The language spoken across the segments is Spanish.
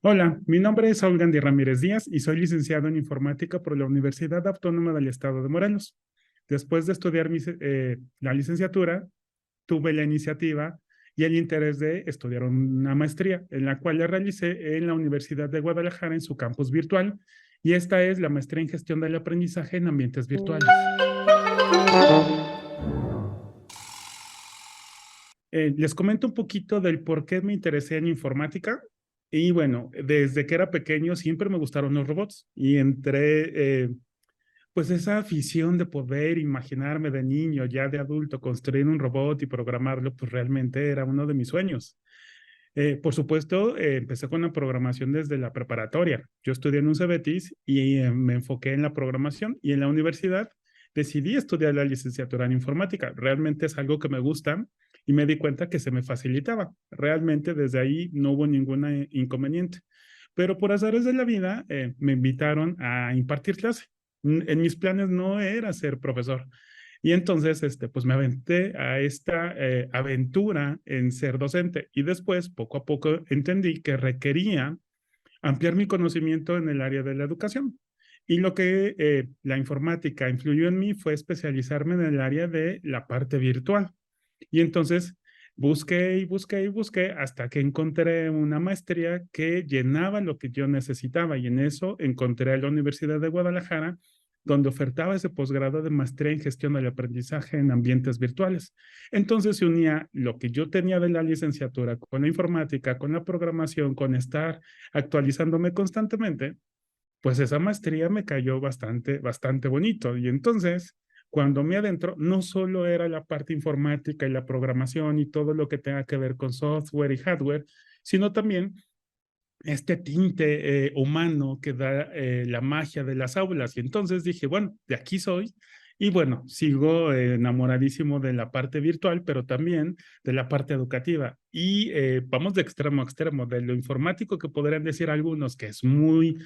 Hola, mi nombre es Saúl Gandhi Ramírez Díaz y soy licenciado en informática por la Universidad Autónoma del Estado de Morelos. Después de estudiar la licenciatura, tuve la iniciativa y el interés de estudiar una maestría, en la cual la realicé en la Universidad de Guadalajara en su campus virtual, y esta es la maestría en gestión del aprendizaje en ambientes virtuales. Les comento un poquito del por qué me interesé en informática. Y bueno, desde que era pequeño siempre me gustaron los robots y pues esa afición de poder imaginarme de niño, ya de adulto, construir un robot y programarlo, pues realmente era uno de mis sueños. Por supuesto, empecé con la programación desde la preparatoria. Yo estudié en un CEBETIS y me enfoqué en la programación, y en la universidad decidí estudiar la licenciatura en informática. Realmente es algo que me gusta y me di cuenta que se me facilitaba. Realmente desde ahí no hubo ningún inconveniente. Pero por azares de la vida, me invitaron a impartir clase. En mis planes no era ser profesor. Y entonces, pues me aventé a esta aventura en ser docente, y después, poco a poco, entendí que requería ampliar mi conocimiento en el área de la educación. Y lo que la informática influyó en mí fue especializarme en el área de la parte virtual. Y entonces busqué y busqué y busqué hasta que encontré una maestría que llenaba lo que yo necesitaba. Y en eso encontré a la Universidad de Guadalajara, donde ofertaba ese posgrado de maestría en gestión del aprendizaje en ambientes virtuales. Entonces se unía lo que yo tenía de la licenciatura con la informática, con la programación, con estar actualizándome constantemente. Pues esa maestría me cayó bastante, bastante bonito. Y entonces, cuando me adentro, no solo era la parte informática y la programación y todo lo que tenga que ver con software y hardware, sino también este tinte humano que da la magia de las aulas. Y entonces dije, bueno, de aquí soy. Y bueno, sigo enamoradísimo de la parte virtual, pero también de la parte educativa. Y vamos de extremo a extremo, de lo informático, que podrían decir algunos que es muy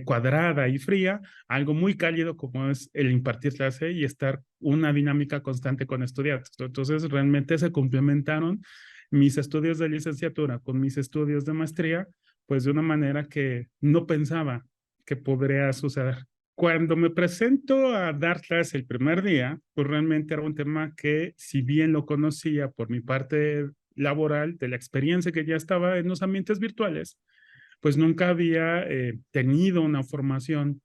cuadrada y fría, algo muy cálido como es el impartir clase y estar una dinámica constante con estudiantes. Entonces, realmente se complementaron mis estudios de licenciatura con mis estudios de maestría, pues de una manera que no pensaba que podría suceder. Cuando me presento a dar clase el primer día, pues realmente era un tema que, si bien lo conocía por mi parte laboral, de la experiencia que ya estaba en los ambientes virtuales, pues nunca había tenido una formación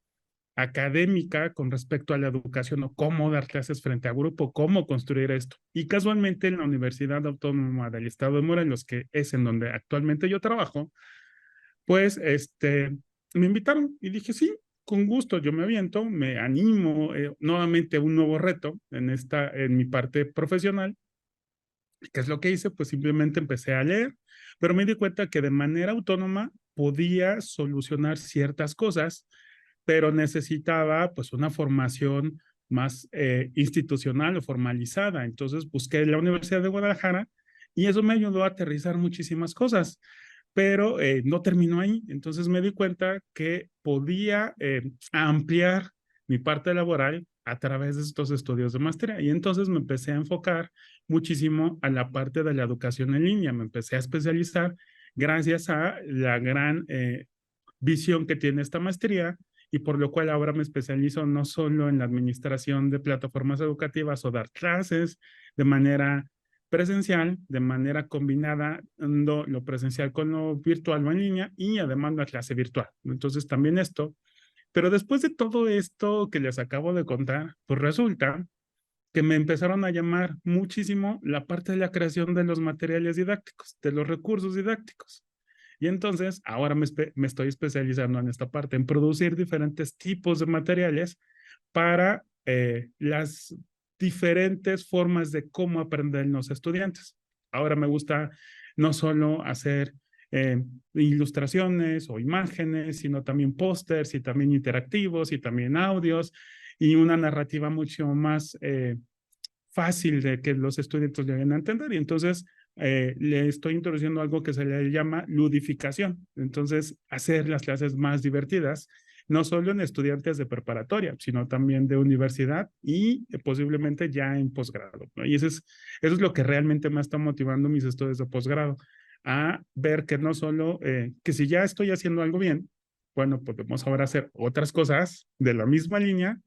académica con respecto a la educación o cómo dar clases frente a grupo, cómo construir esto. Y casualmente en la Universidad Autónoma del Estado de Morelos, que es en donde actualmente yo trabajo, pues me invitaron y dije, sí, con gusto, yo me aviento, me animo nuevamente a un nuevo reto en mi parte profesional. ¿Qué es lo que hice? Pues simplemente empecé a leer, pero me di cuenta que de manera autónoma podía solucionar ciertas cosas, pero necesitaba pues una formación más institucional o formalizada. Entonces busqué la Universidad de Guadalajara y eso me ayudó a aterrizar muchísimas cosas, pero no terminó ahí. Entonces me di cuenta que podía ampliar mi parte laboral a través de estos estudios de maestría, y entonces me empecé a enfocar muchísimo a la parte de la educación en línea. Me empecé a especializar gracias a la gran visión que tiene esta maestría, y por lo cual ahora me especializo no solo en la administración de plataformas educativas o dar clases de manera presencial, de manera combinada, lo presencial con lo virtual o en línea, y además la clase virtual. Entonces también esto, pero después de todo esto que les acabo de contar, pues resulta que me empezaron a llamar muchísimo la parte de la creación de los materiales didácticos, de los recursos didácticos. Y entonces ahora me estoy especializando en esta parte, en producir diferentes tipos de materiales para las diferentes formas de cómo aprenden los estudiantes. Ahora me gusta no solo hacer eh, ilustraciones o imágenes, sino también pósters y también interactivos y también audios, y una narrativa mucho más fácil de que los estudiantes lleguen a entender. Y entonces le estoy introduciendo algo que se le llama ludificación. Entonces, hacer las clases más divertidas, no solo en estudiantes de preparatoria, sino también de universidad y posiblemente ya en posgrado, ¿no? Y eso es lo que realmente me está motivando mis estudios de posgrado. a ver que no solo, que si ya estoy haciendo algo bien, bueno, podemos ahora hacer otras cosas de la misma línea,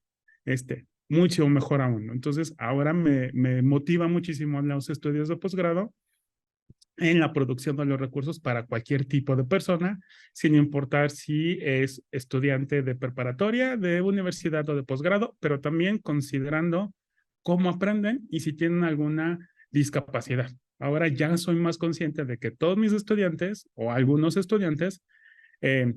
mucho mejor aún, ¿no? Entonces, ahora me motiva muchísimo los estudios de posgrado en la producción de los recursos para cualquier tipo de persona, sin importar si es estudiante de preparatoria, de universidad o de posgrado, pero también considerando cómo aprenden y si tienen alguna discapacidad. Ahora ya soy más consciente de que todos mis estudiantes o algunos estudiantes eh,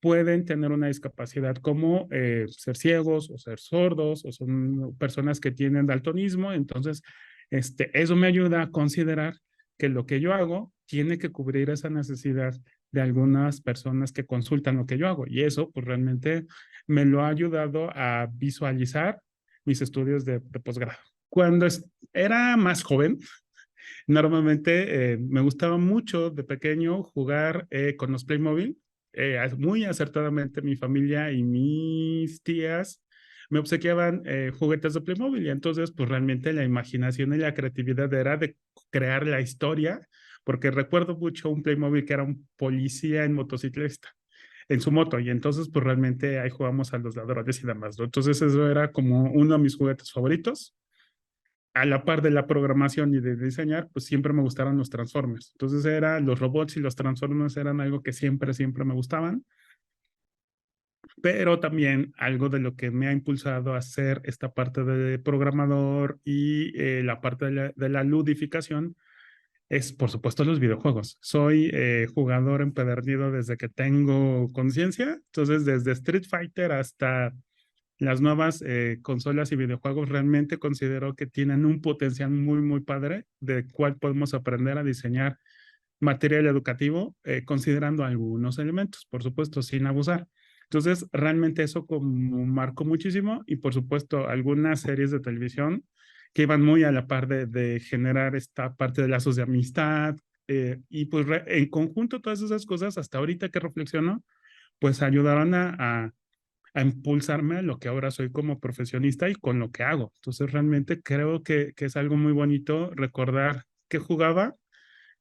pueden tener una discapacidad como ser ciegos o ser sordos o son personas que tienen daltonismo. Entonces, eso me ayuda a considerar que lo que yo hago tiene que cubrir esa necesidad de algunas personas que consultan lo que yo hago. Y eso, pues realmente me lo ha ayudado a visualizar mis estudios de posgrado. Cuando era más joven, normalmente me gustaba mucho de pequeño jugar con los Playmobil. Muy acertadamente mi familia y mis tías me obsequiaban juguetes de Playmobil y entonces pues realmente la imaginación y la creatividad era de crear la historia, porque recuerdo mucho un Playmobil que era un policía en motociclista en su moto y entonces pues realmente ahí jugamos a los ladrones y demás, ¿no? Entonces eso era como uno de mis juguetes favoritos a la par de la programación y de diseñar, pues siempre me gustaron los Transformers. Entonces los robots y los Transformers eran algo que siempre me gustaban, pero también algo de lo que me ha impulsado a hacer esta parte de programador y la parte de la ludificación es, por supuesto, los videojuegos. Soy jugador empedernido desde que tengo conciencia, entonces desde Street Fighter hasta las nuevas consolas y videojuegos realmente considero que tienen un potencial muy padre de cual podemos aprender a diseñar material educativo considerando algunos elementos, por supuesto, sin abusar. Entonces, realmente eso como marcó muchísimo y por supuesto algunas series de televisión que iban muy a la par de generar esta parte de lazos de amistad y pues en conjunto todas esas cosas, hasta ahorita que reflexiono, pues ayudaron a impulsarme a lo que ahora soy como profesionista y con lo que hago. Entonces, realmente creo que es algo muy bonito recordar qué jugaba,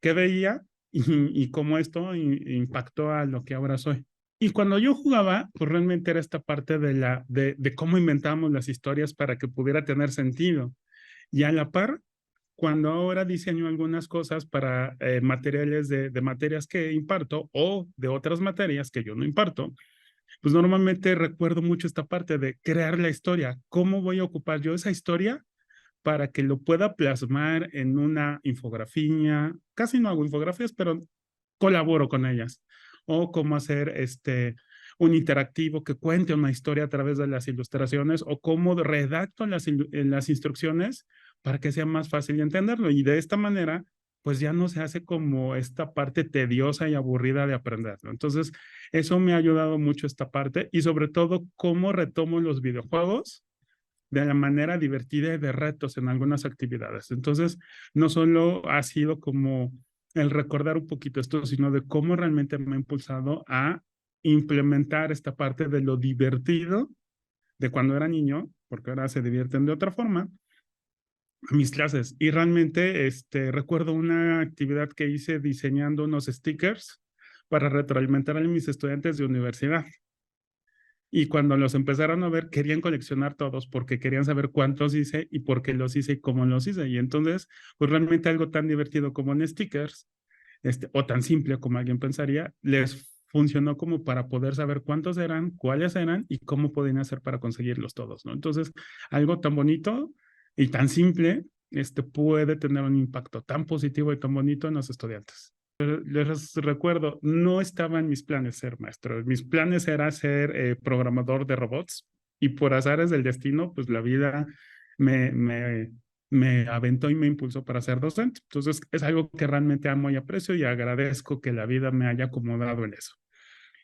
qué veía y cómo esto impactó a lo que ahora soy. Y cuando yo jugaba, pues realmente era esta parte de cómo inventamos las historias para que pudiera tener sentido. Y a la par, cuando ahora diseño algunas cosas para materiales de materias que imparto o de otras materias que yo no imparto, pues normalmente recuerdo mucho esta parte de crear la historia. ¿Cómo voy a ocupar yo esa historia para que lo pueda plasmar en una infografía? Casi no hago infografías, pero colaboro con ellas. O cómo hacer un interactivo que cuente una historia a través de las ilustraciones o cómo redacto las instrucciones para que sea más fácil entenderlo. Y de esta manera, pues ya no se hace como esta parte tediosa y aburrida de aprenderlo. Entonces, eso me ha ayudado mucho esta parte y sobre todo cómo retomo los videojuegos de la manera divertida y de retos en algunas actividades. Entonces, no solo ha sido como el recordar un poquito esto, sino de cómo realmente me ha impulsado a implementar esta parte de lo divertido de cuando era niño, porque ahora se divierten de otra forma, a mis clases. Y realmente recuerdo una actividad que hice diseñando unos stickers para retroalimentar a mis estudiantes de universidad. Y cuando los empezaron a ver, querían coleccionar todos porque querían saber cuántos hice y por qué los hice y cómo los hice. Y entonces, pues realmente algo tan divertido como en stickers, o tan simple como alguien pensaría, les funcionó como para poder saber cuántos eran, cuáles eran y cómo podían hacer para conseguirlos todos, ¿no? Entonces, algo tan bonito y tan simple, puede tener un impacto tan positivo y tan bonito en los estudiantes. Les recuerdo, no estaba en mis planes ser maestro. Mis planes era ser programador de robots y por azares del destino, pues la vida me, me, me aventó y me impulsó para ser docente. Entonces es algo que realmente amo y aprecio y agradezco que la vida me haya acomodado en eso.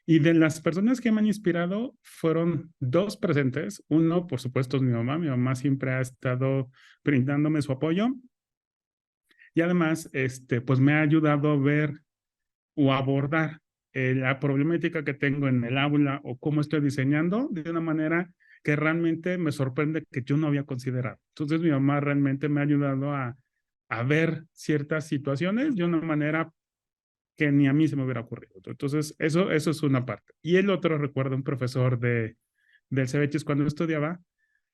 Y de las personas que me han inspirado fueron dos presentes. Uno, por supuesto, es mi mamá. Mi mamá siempre ha estado brindándome su apoyo y además, pues me ha ayudado a ver o abordar la problemática que tengo en el aula o cómo estoy diseñando de una manera que realmente me sorprende que yo no había considerado. Entonces mi mamá realmente me ha ayudado a ver ciertas situaciones de una manera que ni a mí se me hubiera ocurrido. Entonces, eso es una parte. Y el otro, recuerdo un profesor del CBHS cuando estudiaba,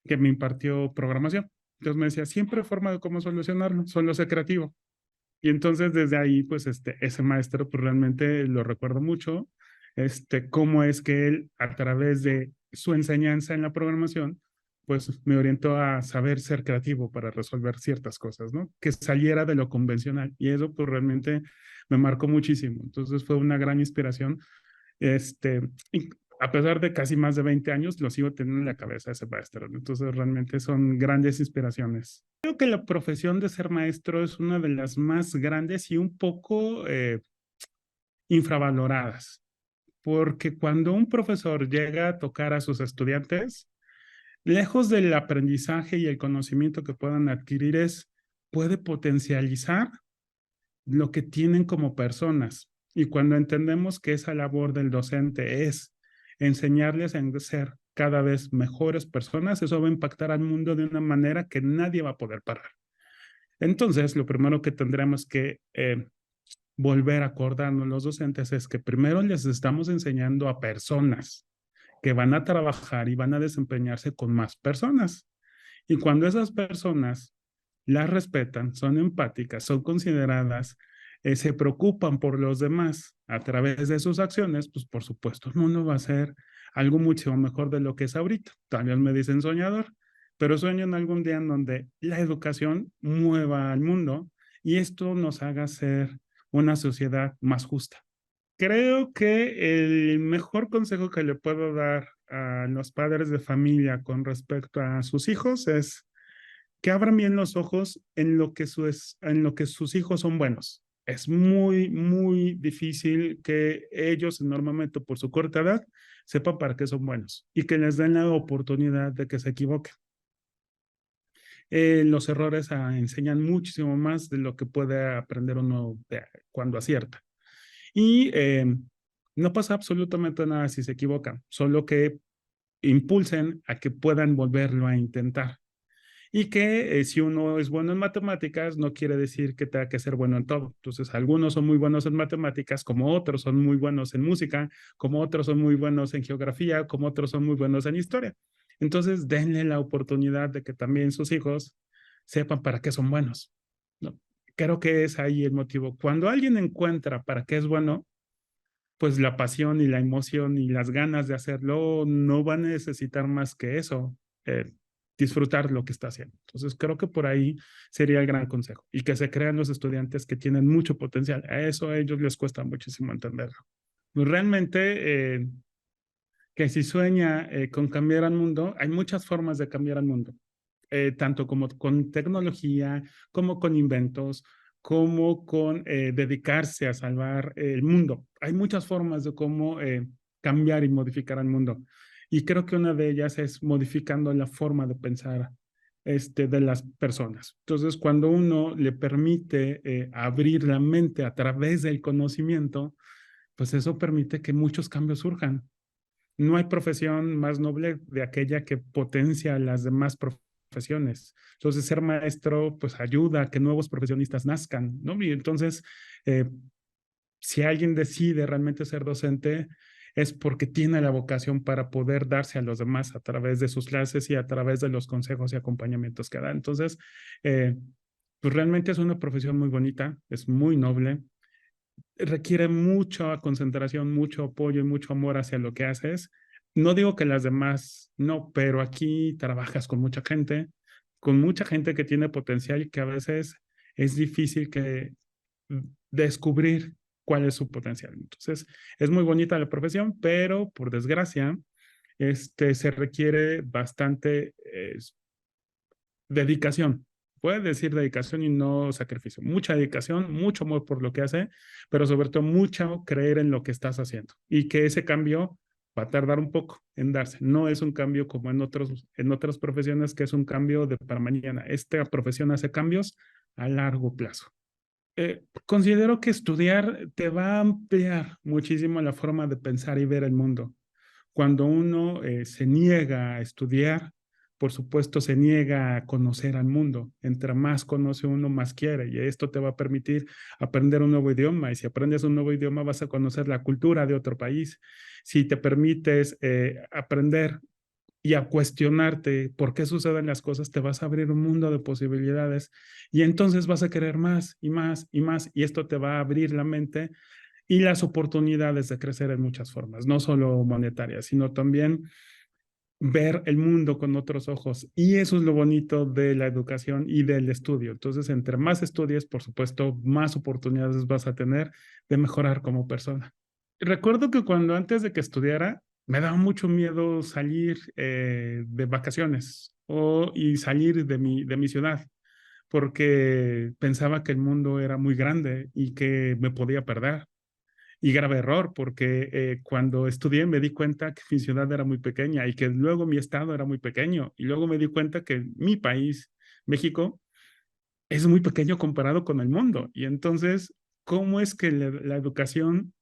que me impartió programación. Entonces me decía, siempre hay forma de cómo solucionarlo, solo sé creativo. Y entonces desde ahí, pues ese maestro, pues realmente lo recuerdo mucho, cómo es que él, a través de su enseñanza en la programación, pues me orientó a saber ser creativo para resolver ciertas cosas, ¿no? Que saliera de lo convencional. Y eso, pues realmente me marcó muchísimo. Entonces fue una gran inspiración. Y a pesar de casi más de 20 años, lo sigo teniendo en la cabeza ese maestro, ¿no? Entonces realmente son grandes inspiraciones. Creo que la profesión de ser maestro es una de las más grandes y un poco infravaloradas, porque cuando un profesor llega a tocar a sus estudiantes, lejos del aprendizaje y el conocimiento que puedan adquirir, puede potencializar lo que tienen como personas. Y cuando entendemos que esa labor del docente es enseñarles a ser cada vez mejores personas, eso va a impactar al mundo de una manera que nadie va a poder parar. Entonces, lo primero que tendremos que volver a acordarnos los docentes es que primero les estamos enseñando a personas que van a trabajar y van a desempeñarse con más personas. Y cuando esas personas las respetan, son empáticas, son consideradas, se preocupan por los demás a través de sus acciones, pues por supuesto el mundo va a ser algo mucho mejor de lo que es ahorita. También me dicen soñador, pero sueño en algún día en donde la educación mueva al mundo y esto nos haga ser una sociedad más justa. Creo que el mejor consejo que le puedo dar a los padres de familia con respecto a sus hijos es que abran bien los ojos en lo que sus hijos son buenos. Es muy, muy difícil que ellos, normalmente por su corta edad, sepan para qué son buenos y que les den la oportunidad de que se equivoquen. Los errores enseñan muchísimo más de lo que puede aprender uno cuando acierta. Y no pasa absolutamente nada si se equivocan, solo que impulsen a que puedan volverlo a intentar. Y que si uno es bueno en matemáticas, no quiere decir que tenga que ser bueno en todo. Entonces, algunos son muy buenos en matemáticas, como otros son muy buenos en música, como otros son muy buenos en geografía, como otros son muy buenos en historia. Entonces, denle la oportunidad de que también sus hijos sepan para qué son buenos, ¿no? Creo que es ahí el motivo. Cuando alguien encuentra para qué es bueno, pues la pasión y la emoción y las ganas de hacerlo no van a necesitar más que eso, eh, disfrutar lo que está haciendo. Entonces creo que por ahí sería el gran consejo y que se crean los estudiantes que tienen mucho potencial. A eso a ellos les cuesta muchísimo entenderlo. Pues realmente que si sueña con cambiar al mundo, hay muchas formas de cambiar al mundo, tanto como con tecnología, como con inventos, como con dedicarse a salvar el mundo. Hay muchas formas de cómo cambiar y modificar al mundo. Y creo que una de ellas es modificando la forma de pensar de las personas. Entonces, cuando uno le permite abrir la mente a través del conocimiento, pues eso permite que muchos cambios surjan. No hay profesión más noble de aquella que potencia a las demás profesiones. Entonces, ser maestro, pues ayuda a que nuevos profesionistas nazcan, ¿no? Y entonces, eh, si alguien decide realmente ser docente, es porque tiene la vocación para poder darse a los demás a través de sus clases y a través de los consejos y acompañamientos que da. Entonces, eh, pues realmente es una profesión muy bonita, es muy noble, requiere mucha concentración, mucho apoyo y mucho amor hacia lo que haces. No digo que las demás no, pero aquí trabajas con mucha gente que tiene potencial y que a veces es difícil que descubrir cuál es su potencial. Entonces, es muy bonita la profesión, pero por desgracia, se requiere bastante dedicación. Puede decir dedicación y no sacrificio. Mucha dedicación, mucho amor por lo que hace, pero sobre todo mucho creer en lo que estás haciendo y que ese cambio va a tardar un poco en darse. No es un cambio como en otras profesiones que es un cambio de para mañana. Esta profesión hace cambios a largo plazo. Considero que estudiar te va a ampliar muchísimo la forma de pensar y ver el mundo. Cuando uno se niega a estudiar, por supuesto, se niega a conocer al mundo. Entre más conoce uno, más quiere. Y esto te va a permitir aprender un nuevo idioma. Y si aprendes un nuevo idioma, vas a conocer la cultura de otro país. Si te permites aprender y a cuestionarte por qué suceden las cosas, te vas a abrir un mundo de posibilidades y entonces vas a querer más y más y más y esto te va a abrir la mente y las oportunidades de crecer en muchas formas, no solo monetarias, sino también ver el mundo con otros ojos. Y eso es lo bonito de la educación y del estudio. Entonces, entre más estudies, por supuesto, más oportunidades vas a tener de mejorar como persona. Recuerdo que cuando antes de que estudiara, me daba mucho miedo salir de vacaciones y salir de mi ciudad, porque pensaba que el mundo era muy grande y que me podía perder. Y grave error, porque cuando estudié me di cuenta que mi ciudad era muy pequeña y que luego mi estado era muy pequeño. Y luego me di cuenta que mi país, México, es muy pequeño comparado con el mundo. Y entonces, ¿cómo es que la educación,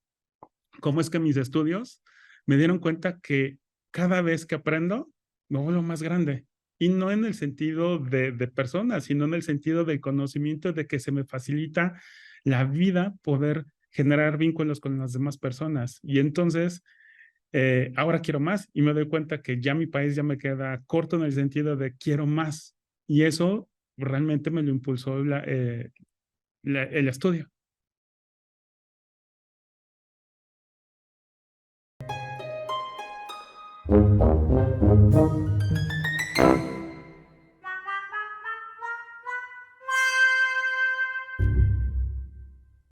cómo es que mis estudios me dieron cuenta que cada vez que aprendo, me vuelvo más grande? Y no en el sentido de persona, sino en el sentido del conocimiento de que se me facilita la vida poder generar vínculos con las demás personas. Y entonces, ahora quiero más y me doy cuenta que ya mi país ya me queda corto en el sentido de quiero más. Y eso realmente me lo impulsó el estudio.